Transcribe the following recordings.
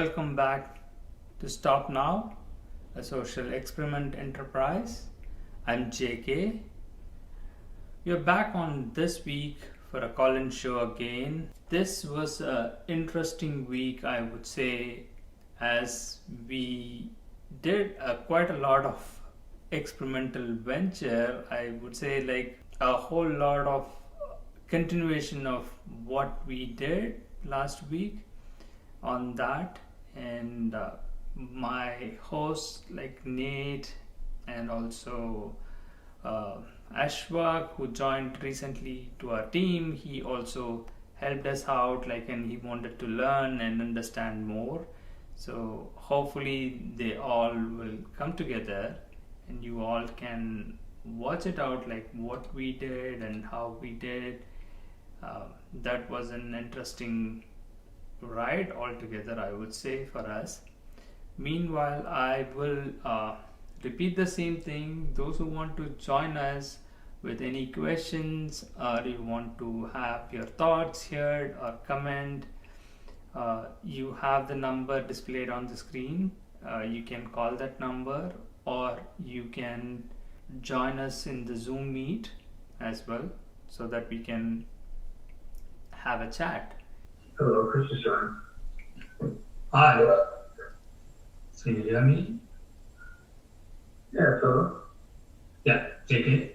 welcome back to Stop Now, a social experiment enterprise. I'm JK. We're back on this week for a call-in show again. This was an interesting week, I would say, as we did quite a lot of experimental venture. I would say like a whole lot of continuation of what we did last week on that, and my hosts like Nate and also Ashwak, who joined recently to our team, he also helped us out, like, and he wanted to learn and understand more. So hopefully they all will come together and you all can watch it out, like what we did and how we did. That was an interesting ride altogether, I would say, for us. Meanwhile, I will repeat the same thing. Those who want to join us with any questions, or you want to have your thoughts heard or comment, you have the number displayed on the screen. You can call that number, or you can join us in the Zoom meet as well, so that we can have a chat. Hello, Chris is John. Hi. So you hear me? Yeah, hello. Yeah, JK.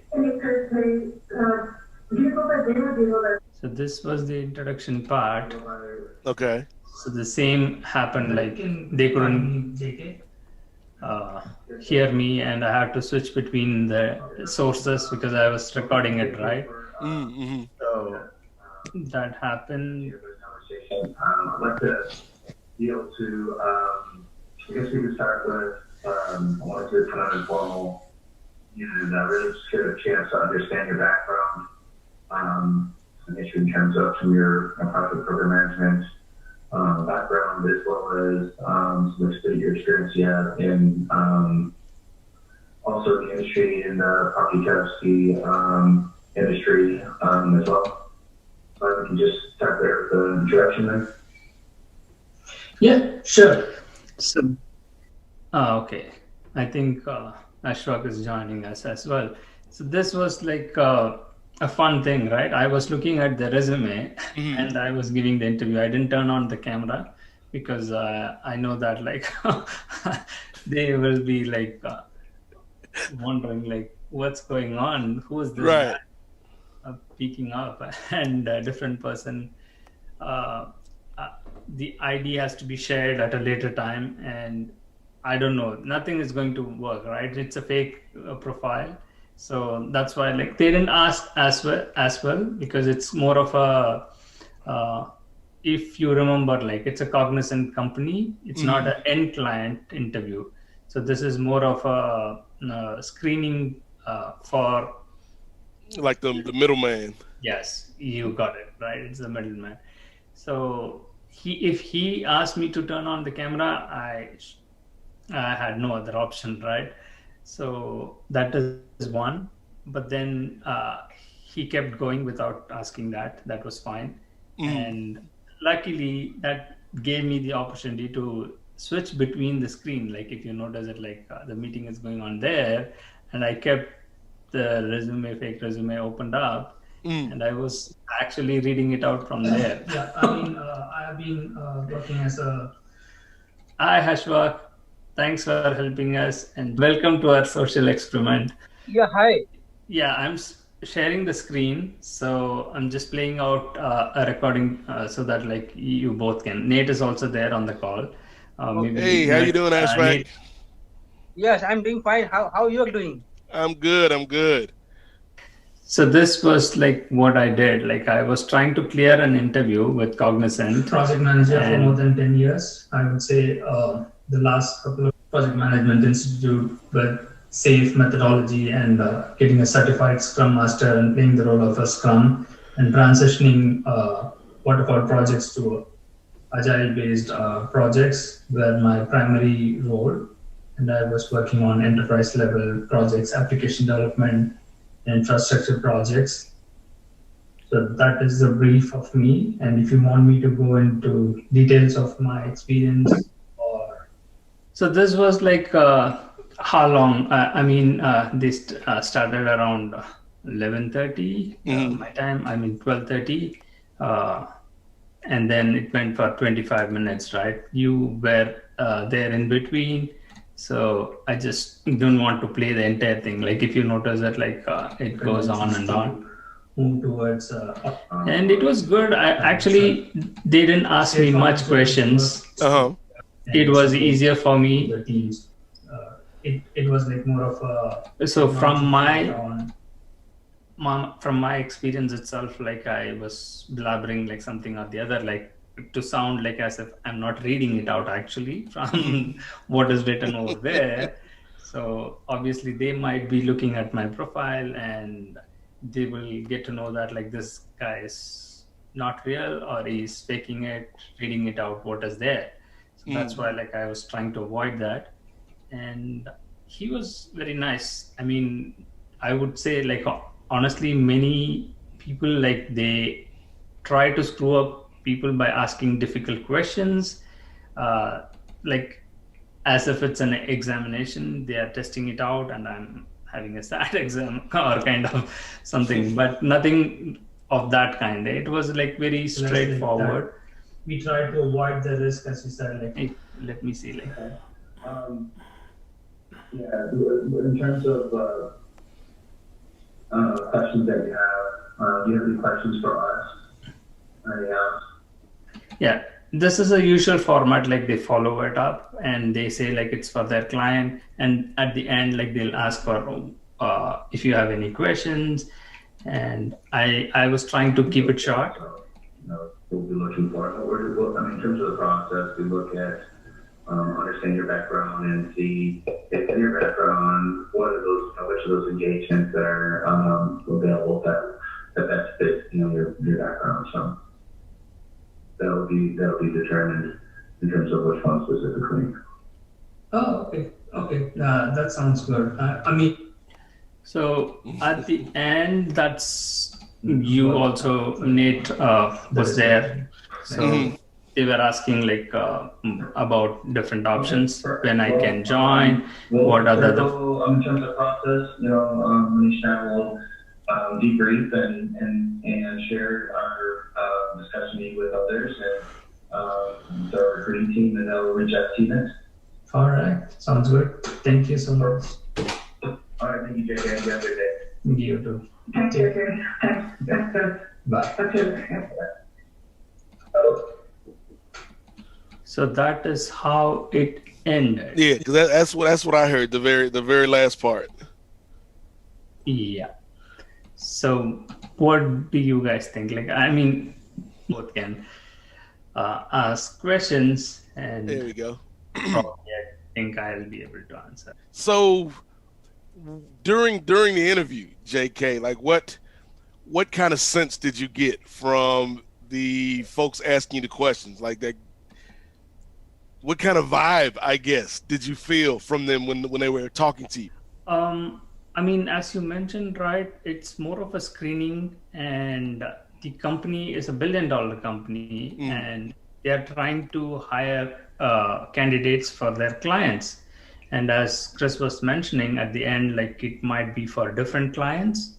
So this was the introduction part. Okay. So the same happened, like they couldn't hear me, and I had to switch between the sources because I was recording it, right? Mm-hmm. So that happened. I'd like to be able to, I guess we could start with, I wanted to kind of informal, and really just get a chance to understand your background, an issue in terms of some of your project program management background, as well as some your experience you have in also the industry, in the property casualty industry as well. We can just start there with the introduction then. Yeah, sure. So, okay. I think Ashwak is joining us as well. So this was like a fun thing, right? I was looking at the resume and I was giving the interview. I didn't turn on the camera because I know that like they will be like wondering like what's going on, who is this Right. guy peeking up, and a different person. The ID has to be shared at a later time, and I don't know, nothing is going to work, right? It's a fake profile. So that's why like they didn't ask as well because it's more of a if you remember, like it's a cognizant company, it's not an end client interview. So this is more of a screening for like the middleman. Yes, you got it right. It's the middleman. So if he asked me to turn on the camera, I had no other option, right? So that is one. But then he kept going without asking that. That was fine. And luckily, that gave me the opportunity to switch between the screen. Like if you notice it, like the meeting is going on there, and I kept the fake resume opened up, and I was actually reading it out from there. Yeah, I mean, I have been working as a... Hi, Ashwak. Thanks for helping us, and welcome to our social experiment. Yeah, hi. Yeah, I'm sharing the screen, so I'm just playing out a recording so that like you both can. Nate is also there on the call. Hey, how you doing, Ashwak? Yes, I'm doing fine. How you are doing? I'm good. So this was like what I did. Like I was trying to clear an interview with Cognizant. Project manager for more than 10 years. I would say the last couple of project management institute with safe methodology and getting a certified Scrum Master and playing the role of a Scrum and transitioning waterfall projects to agile-based projects were my primary role. And I was working on enterprise level projects, application development, infrastructure projects. So that is the brief of me. And if you want me to go into details of my experience So this was like how long? I mean, this started around 11:30 my time. I mean 12:30, and then it went for 25 minutes. Right? You were there in between, so I just don't want to play the entire thing. Like if you notice that, like it goes on and on. Move towards, and it was good. I actually they didn't ask me much questions. It was easier for me. The teams. It was like more of a. So from my experience itself, like I was blabbering like something or the other, like to sound like as if I'm not reading it out actually from what is written over there. So obviously they might be looking at my profile and they will get to know that like this guy is not real or he's faking it, reading it out what is there. So that's why like I was trying to avoid that. And he was very nice. I mean, I would say like honestly, many people like they try to screw up people by asking difficult questions, like as if it's an examination. They are testing it out, and I'm having a sad exam or kind of something, but nothing of that kind. It was like very straightforward. We try to avoid the risk, as you said. Like, hey, let me see, like. Yeah, in terms of questions that you have, do you have any questions for us? Yeah, this is a usual format, like they follow it up and they say like it's for their client, and at the end like they'll ask for if you have any questions, and I was trying to keep it short. We'll be looking for, in terms of the process, we look at understand your background and see if in your background, which of those engagements that are available that best fit, your background. So that'll be determined in terms of which one specifically. Oh, okay. That sounds good. I mean, so at the end, that's you also, Nate was there. So they were asking like about different options, when I can join, what are the. In terms of process, Manish and I will debrief and share our discussion with others and the recruiting team, and they'll reach out to you next. All right, sounds good. Thank you so much. All right, thank you, JK. Have a good day. You too. Thank you. Thanks. Bye. Okay. So that is how it ended. Yeah, because that's what I heard. The very last part. Yeah. So what do you guys think? Like, I mean, both can ask questions, and there we go. Probably I think I'll be able to answer. So during the interview, JK, like what kind of sense did you get from the folks asking you the questions? Like that, what kind of vibe, I guess, did you feel from them when they were talking to you? I mean, as you mentioned, right, it's more of a screening, and the company is $1 billion company, and they are trying to hire candidates for their clients. And as Chris was mentioning at the end, like it might be for different clients.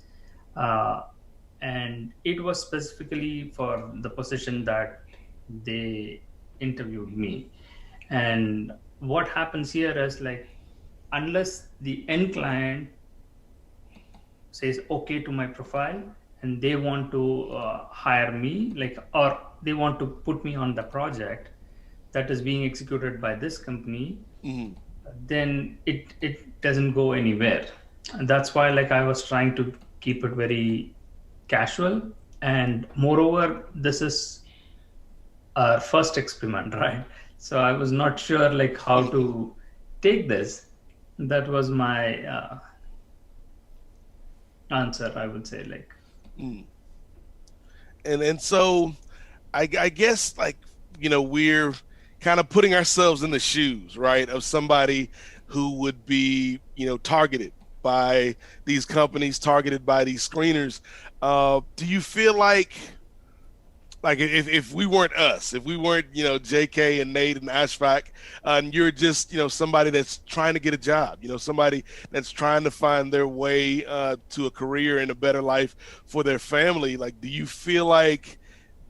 And it was specifically for the position that they interviewed me. And what happens here is like, unless the end client says okay to my profile and they want to hire me, like, or they want to put me on the project that is being executed by this company, then it doesn't go anywhere. And that's why like I was trying to keep it very casual. And moreover, this is our first experiment, right? So I was not sure like how to take this. That was my answer, I would say, like. And so I guess like, we're kind of putting ourselves in the shoes, right, of somebody who would be, targeted by these companies, targeted by these screeners. Do you feel like Like if we weren't us, if we weren't, you know, JK and Nate and Ashfaq, and you're just, you know, somebody that's trying to get a job, you know, somebody that's trying to find their way to a career and a better life for their family, like, do you feel like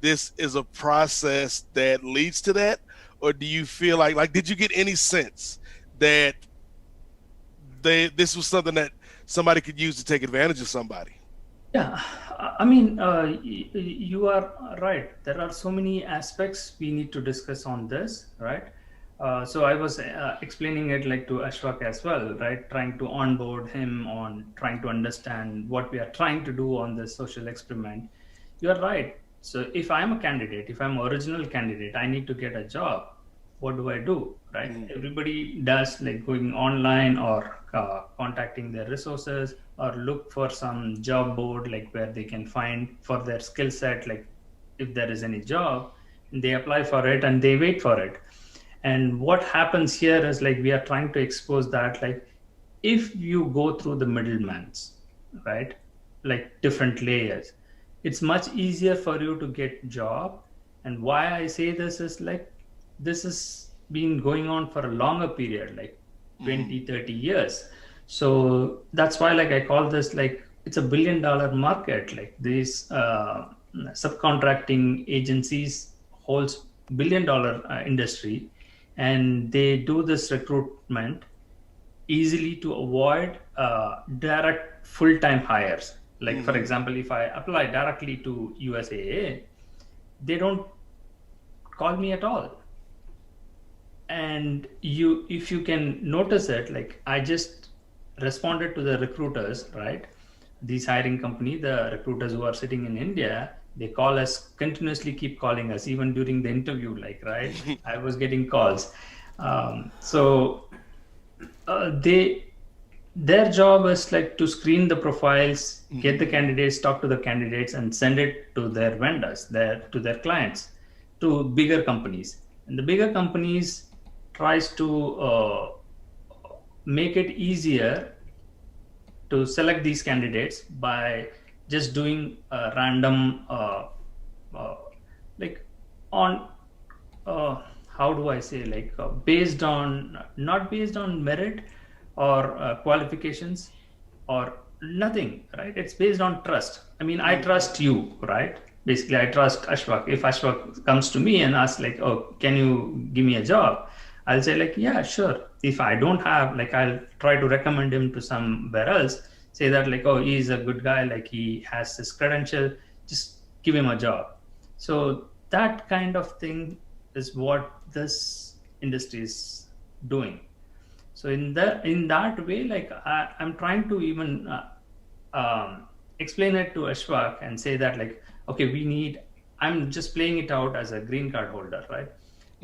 this is a process that leads to that? Or do you feel like did you get any sense that this was something that somebody could use to take advantage of somebody? Yeah, I mean, you are right. There are so many aspects we need to discuss on this, right? So I was explaining it like to Ashfaq as well, right? Trying to onboard him on trying to understand what we are trying to do on this social experiment. You are right. So if I'm a candidate, if I'm an original candidate, I need to get a job. What do I do, right? Everybody does like going online or contacting their resources or look for some job board like where they can find for their skill set, like if there is any job, they apply for it and they wait for it. And what happens here is like we are trying to expose that like if you go through the middlemans, right, like different layers, it's much easier for you to get job. And why I say this is like this has been going on for a longer period, like 20, 30 years. So that's why like I call this like it's $1 billion market. Like these subcontracting agencies holds $1 billion industry, and they do this recruitment easily to avoid direct full-time hires. Like for example, if I apply directly to USAA, they don't call me at all. And if you can notice it, like I just responded to the recruiters, right? These hiring company, the recruiters who are sitting in India, they call us, continuously keep calling us, even during the interview, like, right? I was getting calls. Their job is like to screen the profiles, get the candidates, talk to the candidates, and send it to their vendors, to their clients, to bigger companies. And the bigger companies tries to make it easier to select these candidates by just doing a random like on how do I say, like based on, not based on merit or qualifications or nothing, right? It's based on trust. I mean, I trust you, right? Basically, I trust Ashfaq. If Ashfaq comes to me and asks like, oh, can you give me a job? I'll say like, yeah, sure. If I don't have, like, I'll try to recommend him to somewhere else. Say that like, oh, he's a good guy. Like he has this credential, just give him a job. So that kind of thing is what this industry is doing. So in that way, like I'm trying to even explain it to Ashfaq and say that like, okay, I'm just playing it out as a green card holder, right?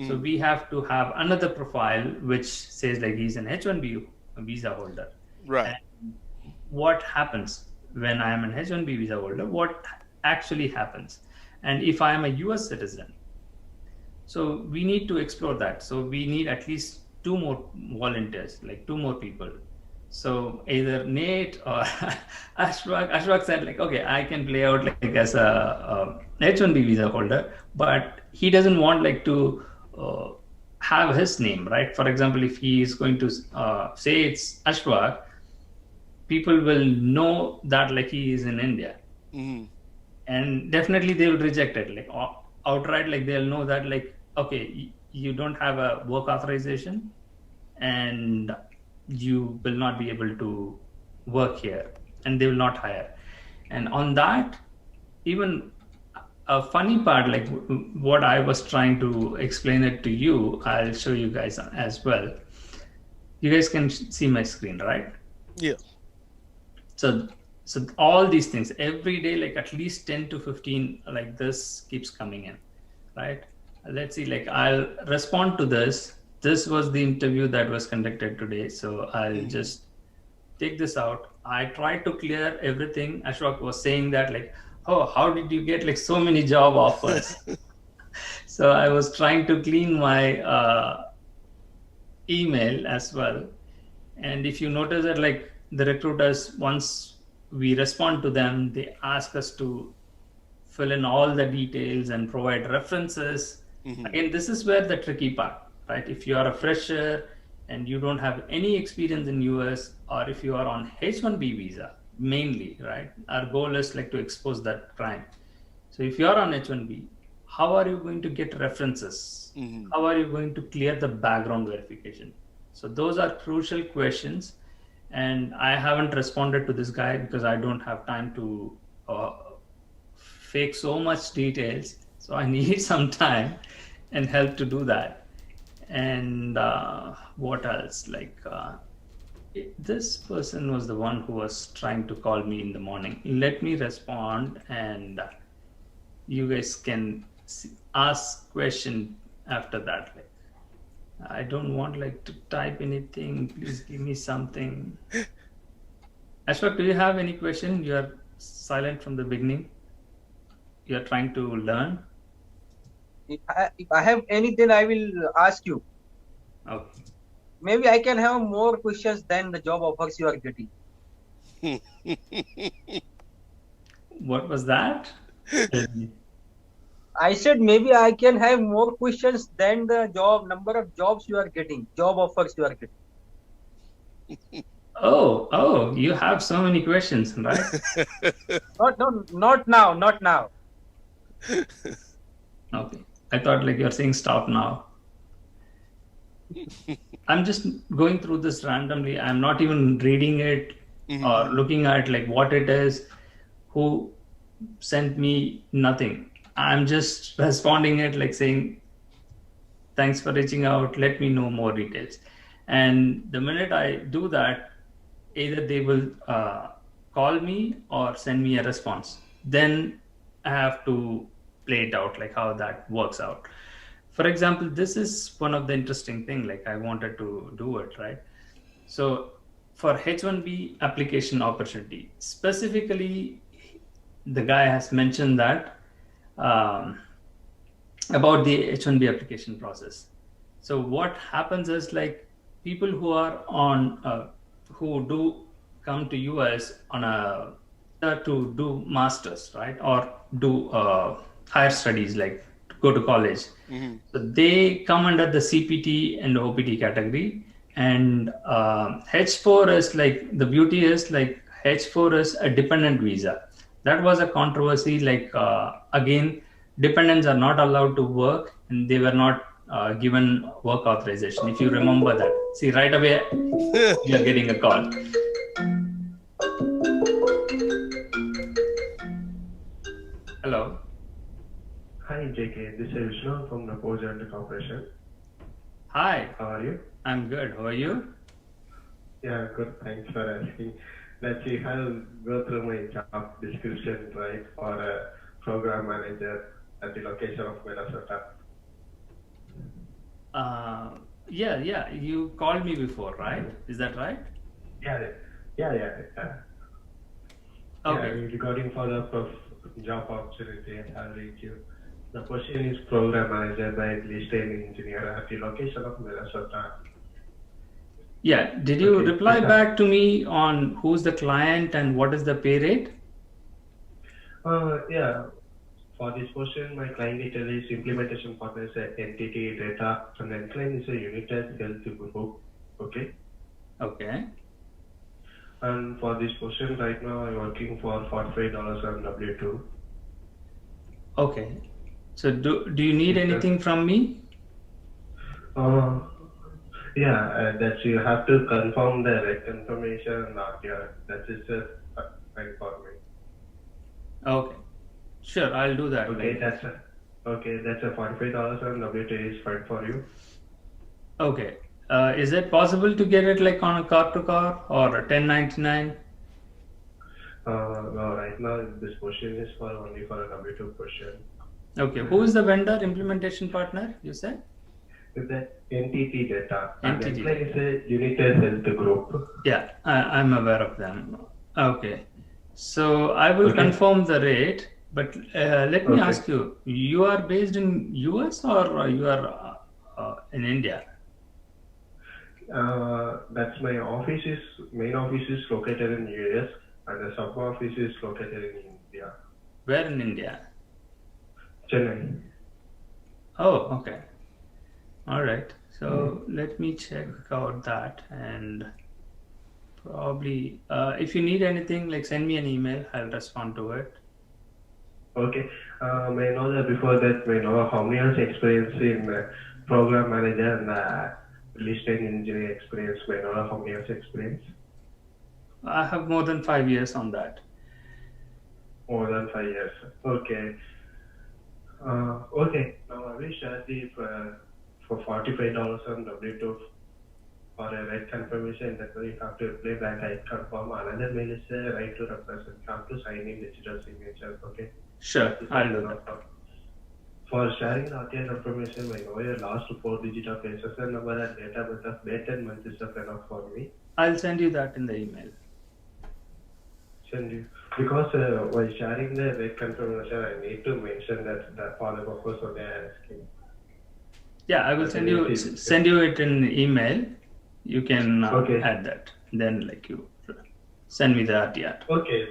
So we have to have another profile which says like he's an H-1B visa holder. Right. And what happens when I am an H-1B visa holder? What actually happens? And if I am a US citizen, so we need to explore that. So we need at least 2 more volunteers, like 2 more people. So either Nate or Ashfaq said like, okay, I can play out like as a H-1B visa holder, but he doesn't want like to have his name, right? For example, if he is going to say it's Ashfaq, people will know that like he is in India. And definitely they will reject it, like outright, like they'll know that like, okay, you don't have a work authorization and you will not be able to work here, and they will not hire. And on that, even a funny part, like what I was trying to explain it to you, I'll show you guys as well. You guys can see my screen, right? Yeah. So all these things every day, like at least 10 to 15 like this keeps coming in, right? Let's see, like I'll respond to this. This was the interview that was conducted today. So I'll just take this out. I tried to clear everything. Ashfaq was saying that like, oh, how did you get like so many job offers? So I was trying to clean my email as well. And if you notice that like the recruiters, once we respond to them, they ask us to fill in all the details and provide references. Again, this is where the tricky part, right? If you are a fresher and you don't have any experience in US, or if you are on H-1B visa, mainly, right? Our goal is like to expose that crime. So if you are on H-1B, how are you going to get references? How are you going to clear the background verification? So those are crucial questions. And I haven't responded to this guy because I don't have time to fake so much details. So I need some time and help to do that. And what else? This person was the one who was trying to call me in the morning. Let me respond, and you guys can ask question after that. I don't want to type anything. Please give me something. Ashfaq, do you have any question? You are silent from the beginning. You are trying to learn. If I have anything, I will ask you. Okay. Maybe I can have more questions than the job offers you are getting. What was that? I said maybe I can have more questions than the number of jobs you are getting, job offers you are getting. Oh, you have so many questions, right? Not now. Okay. I thought you're saying stop now. I'm just going through this randomly. I'm not even reading it or looking at what it is, who sent me, nothing. I'm just responding it saying, thanks for reaching out. Let me know more details. And the minute I do that, either they will call me or send me a response. Then I have to play it out, how that works out. For example, this is one of the interesting thing, I wanted to do it, right? So for H-1B application opportunity, specifically, the guy has mentioned that about the H-1B application process. So what happens is people who are on, who do come to US on to do masters, right? Or do higher studies, go to college. So they come under the CPT and OPT category. And H4 is the beauty is H4 is a dependent visa. That was a controversy. Again, dependents are not allowed to work, and they were not given work authorization. If you remember that, see right away you are getting a call. Hello. Hi, JK. This is Vishnu from the Post Corporation. Hi. How are you? I'm good. How are you? Yeah, good. Thanks for asking. Let's see, I'll go through my job description, right, for a program manager at the location of Minnesota. Yeah. You called me before, right? Is that right? Yeah. Okay. Yeah, regarding for the job opportunity, I'll read you. The position is program manager by listed engineer at the location of Minnesota. Yeah. Did you reply back to me on who's the client and what is the pay rate? Yeah. For this position, my client detail is implementation partner is entity data, and then client is a United Health Group. Okay. Okay. And for this position, right now I'm working for $45 on W2. Okay. So do you need anything from me? Yeah, that you have to confirm the right information, not your. That is just fine for me. Okay. Sure, I'll do that. Okay, that's a $45 on W2 is fine for you. Okay. Is it possible to get it on a car to car or a 1099? No, right now this position is only for a W2 position. Okay. Who is the vendor implementation partner, you said? With that entity data. Entity data is a United Health Group. Yeah, I'm aware of them. Okay. So I will confirm the rate, but let me ask you, you are based in US or you are in India? That's my main office is located in US and the sub office is located in India. Where in India? Chennai. Oh, okay. All right. So let me check out that, and probably if you need anything, like send me an email. I'll respond to it. Okay. May I know that before that, may I know how many years experience in program manager and listing engineering experience? May I know how many years experience? I have more than 5 years on that. More than 5 years. Okay. Okay. Now I will share the for $45 on W2 for a right confirmation. That way you have to reply back I confirm. Another mail is a right to represent. You have to sign in digital signature. Okay. Sure, I'll do that. For sharing RTI information, I know your last 4 digit of SSN number and date of birth of date and month is enough for me. I'll send you that in the email. Send you. Because while sharing the rate confirmation, I need to mention that the for the purpose of the asking. Yeah, I will send you it in email. You can add that. Then like you send me the RTR. Okay.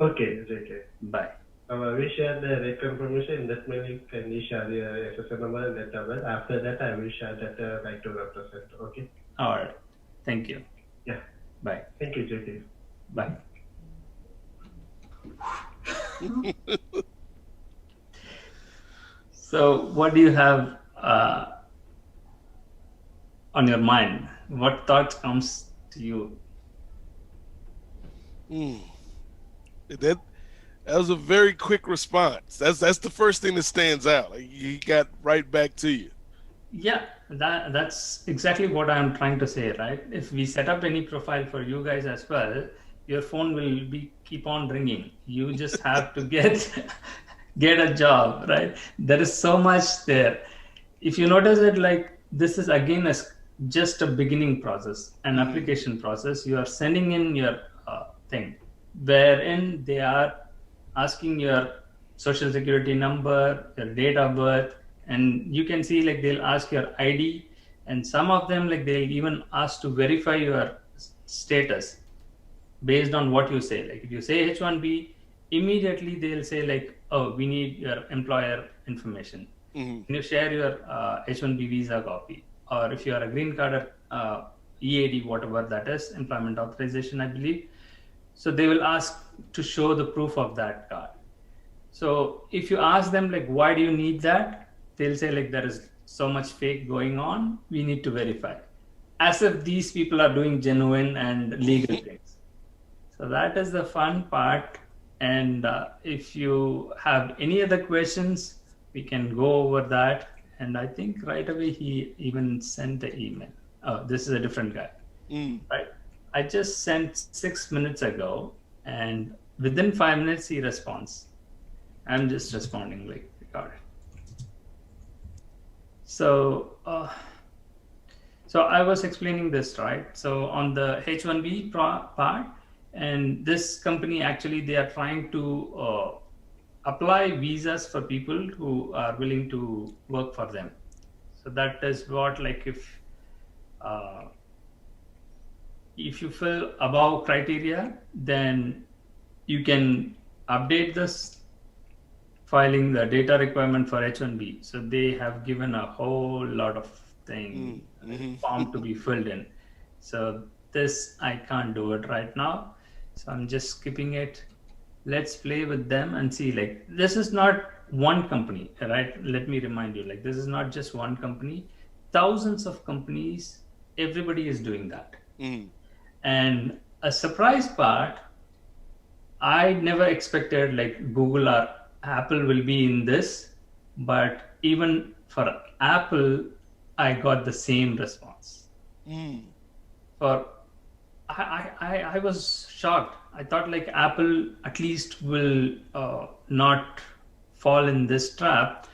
Okay, JK. Bye. I will share the rate confirmation. In that mail, can you share the SSN number and date of birth? After that, I will share that right to represent. Okay. All right. Thank you. Yeah. Bye. Thank you, JK. Bye. So, what do you have on your mind? What thoughts comes to you? That was a very quick response. That's the first thing that stands out. Like, he got right back to you. Yeah, that's exactly what I'm trying to say, right? If we set up any profile for you guys as well, your phone will keep on ringing. You just have to get a job, right? There is so much there. If you notice it, like this is again just a beginning process, an application process. You are sending in your thing, wherein they are asking your social security number, your date of birth, and you can see like they'll ask your ID, and some of them like they'll even ask to verify your status based on what you say. Like if you say H1B, immediately they'll say like, oh, we need your employer information. Can you share your H1B visa copy? Or if you are a green card or EAD, whatever that is, employment authorization, I believe. So they will ask to show the proof of that card. So if you ask them like, why do you need that? They'll say like, there is so much fake going on. We need to verify. As if these people are doing genuine and legal things. So that is the fun part. And if you have any other questions, we can go over that. And I think right away he even sent the email. Oh, this is a different guy. Right? I just sent 6 minutes ago, and within 5 minutes he responds. I'm just responding like, got it. So, so I was explaining this, right? So on the H1B part, and this company actually they are trying to apply visas for people who are willing to work for them. So that is what, like if you fill above criteria, then you can update this filing the data requirement for H1B. So they have given a whole lot of thing form to be filled in. So this I can't do it right now. So I'm just skipping it. Let's play with them and see, like, this is not one company, right? Let me remind you, like, this is not just one company. Thousands of companies, everybody is doing that. And a surprise part, I never expected like Google or Apple will be in this, but even for Apple, I got the same response. I was shocked. I thought like Apple at least will not fall in this trap,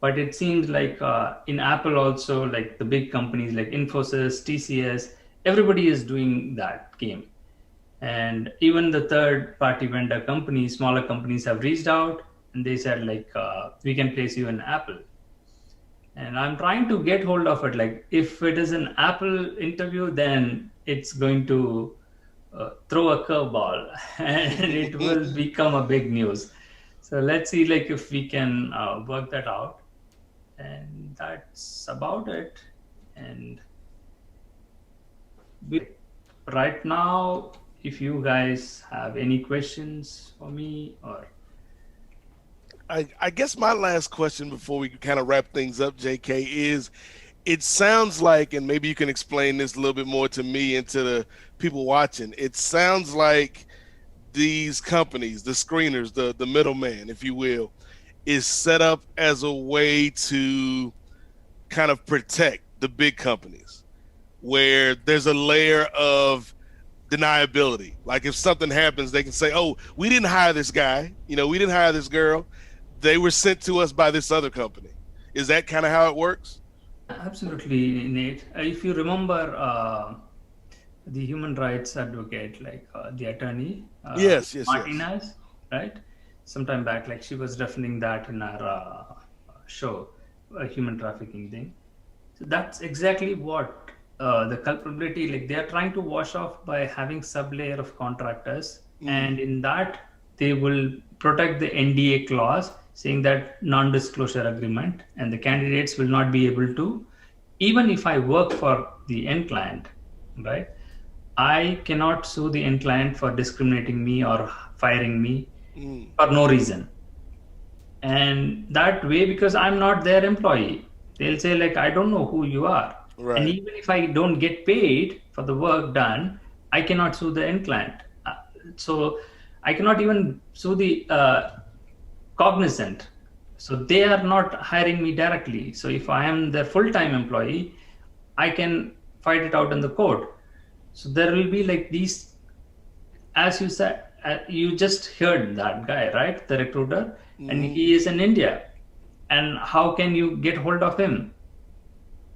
but it seems like in Apple also, like the big companies like Infosys, TCS, everybody is doing that game. And even the third party vendor companies, smaller companies have reached out and they said like, we can place you in Apple. And I'm trying to get hold of it. Like if it is an Apple interview, then it's going to throw a curveball and it will become a big news. So let's see like if we can work that out, and that's about it. And right now, if you guys have any questions for me, or I guess my last question before we kind of wrap things up, JK, is it sounds like, and maybe you can explain this a little bit more to me and to the people watching, it sounds like these companies, the screeners, the middleman, if you will, is set up as a way to kind of protect the big companies, where there's a layer of deniability. Like if something happens, they can say, "Oh, we didn't hire this guy. You know, we didn't hire this girl. They were sent to us by this other company." Is that kind of how it works? absolutely, Nate. If you remember the human rights advocate, like the attorney, Yes. Martinez, right? Sometime back, like she was referring that in our show, a human trafficking thing. So that's exactly what the culpability, like they are trying to wash off by having sub-layer of contractors. And in that, they will protect the NDA clause, saying that non-disclosure agreement, and the candidates will not be able to, even if I work for the end client, right? I cannot sue the end client for discriminating me or firing me for no reason. And that way, because I'm not their employee, they'll say like, I don't know who you are. Right. And even if I don't get paid for the work done, I cannot sue the end client. So I cannot even sue the cognizant. So they are not hiring me directly. So if I am their full-time employee, I can fight it out in the court. So there will be like these, as you said, you just heard that guy, right? The recruiter, and he is in India. And how can you get hold of him,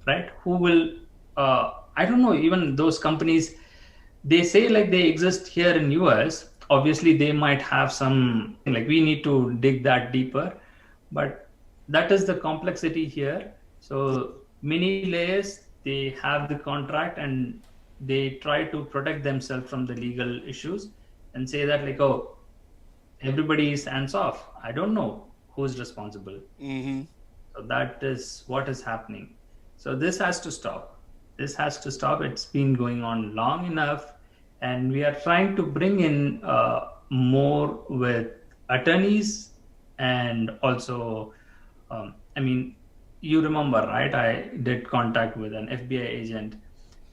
right? Who will, I don't know, even those companies, they say like they exist here in US. Obviously, they might have some, like we need to dig that deeper. But that is the complexity here. So many layers, they have the contract and they try to protect themselves from the legal issues and say that like, oh, everybody is hands off. I don't know who's responsible. So that is what is happening. So this has to stop. This has to stop. It's been going on long enough, and we are trying to bring in more with attorneys and also, I mean, you remember, right? I did contact with an FBI agent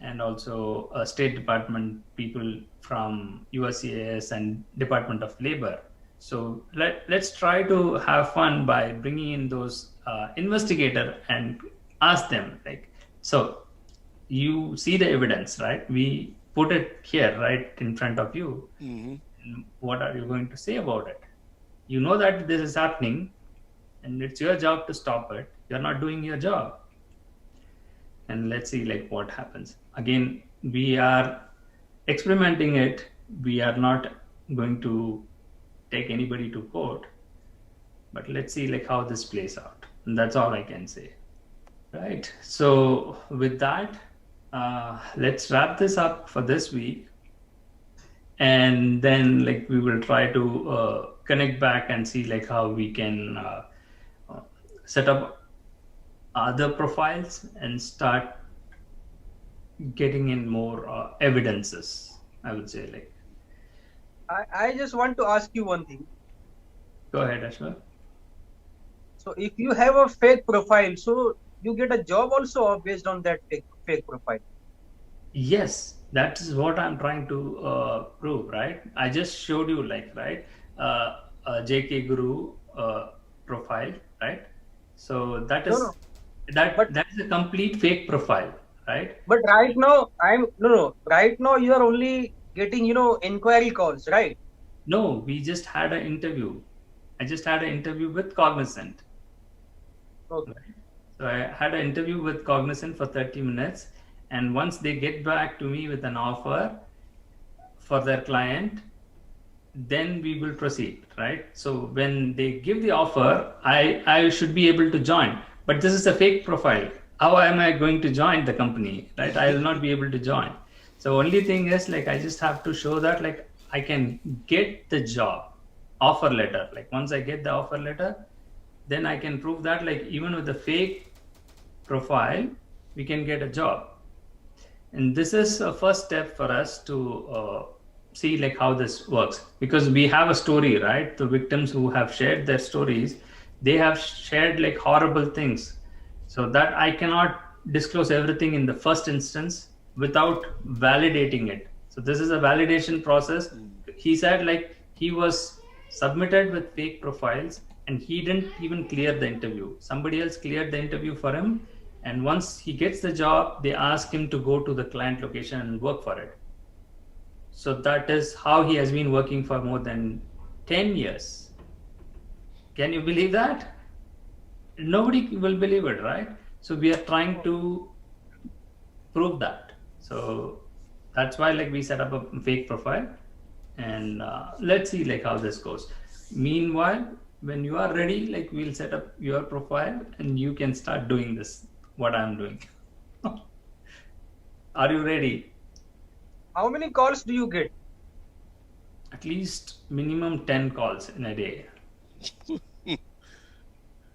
and also State Department people from USCIS and Department of Labor. So let's try to have fun by bringing in those investigator and ask them like, so you see the evidence, right? We put it here, right, in front of you. And what are you going to say about it? You know that this is happening, and it's your job to stop it. You're not doing your job. And let's see like what happens. Again, we are experimenting it. We are not going to take anybody to court, but let's see like how this plays out. And that's all I can say. Right. So with that, let's wrap this up for this week. And then like we will try to connect back and see like how we can set up other profiles and start getting in more evidences, I would say. Like, I just want to ask you one thing. go ahead, Ashwin. So if you have a fake profile, so you get a job also based on that fake profile. Yes, that is what I'm trying to prove, right? I just showed you like, right, JK Guru profile, right? So that is No. that is a complete fake profile, right? But right now right now you are only getting inquiry calls, right? No, we just had an interview. I just had an interview with Cognizant. Okay. So I had an interview with Cognizant for 30 minutes, and once they get back to me with an offer for their client, then we will proceed, right? So when they give the offer, I should be able to join. But this is a fake profile. How am I going to join the company, right? I will not be able to join. So only thing is like I just have to show that like I can get the job, offer letter. Like once I get the offer letter, then I can prove that like even with the fake profile, we can get a job. And this is a first step for us to see like how this works, because we have a story, right? The victims who have shared their stories, they have shared like horrible things, so that I cannot disclose everything in the first instance without validating it. So this is a validation process. He said like he was submitted with fake profiles and he didn't even clear the interview. Somebody else cleared the interview for him, and once he gets the job, they ask him to go to the client location and work for it. So that is how he has been working for more than 10 years. Can you believe that? Nobody will believe it, right? So we are trying to prove that. So that's why like we set up a fake profile, and let's see like how this goes. Meanwhile, when you are ready, like we'll set up your profile and you can start doing this, what I'm doing. Are you ready? How many calls do you get? At least minimum 10 calls in a day.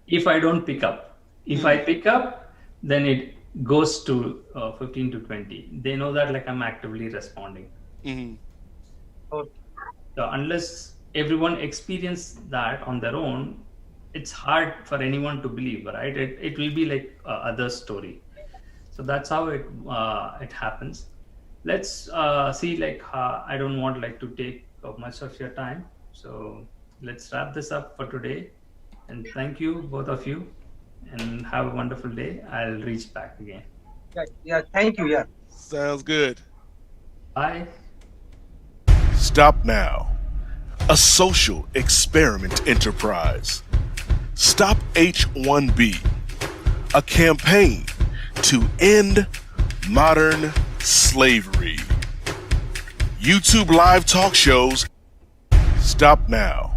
If I don't pick up. If I pick up, then it goes to 15 to 20. They know that like I'm actively responding. Mm-hmm. Okay. So unless everyone experience that on their own, it's hard for anyone to believe, right? It will be like other story. So that's how it happens. Let's see like I don't want like to take up much of your time. So let's wrap this up for today. And thank you, both of you, and have a wonderful day. I'll reach back again. Yeah, thank you. Yeah. Sounds good. Bye. Stop Now, a social experiment enterprise. Stop H1B, a campaign to end modern slavery. YouTube live talk shows. Stop Now.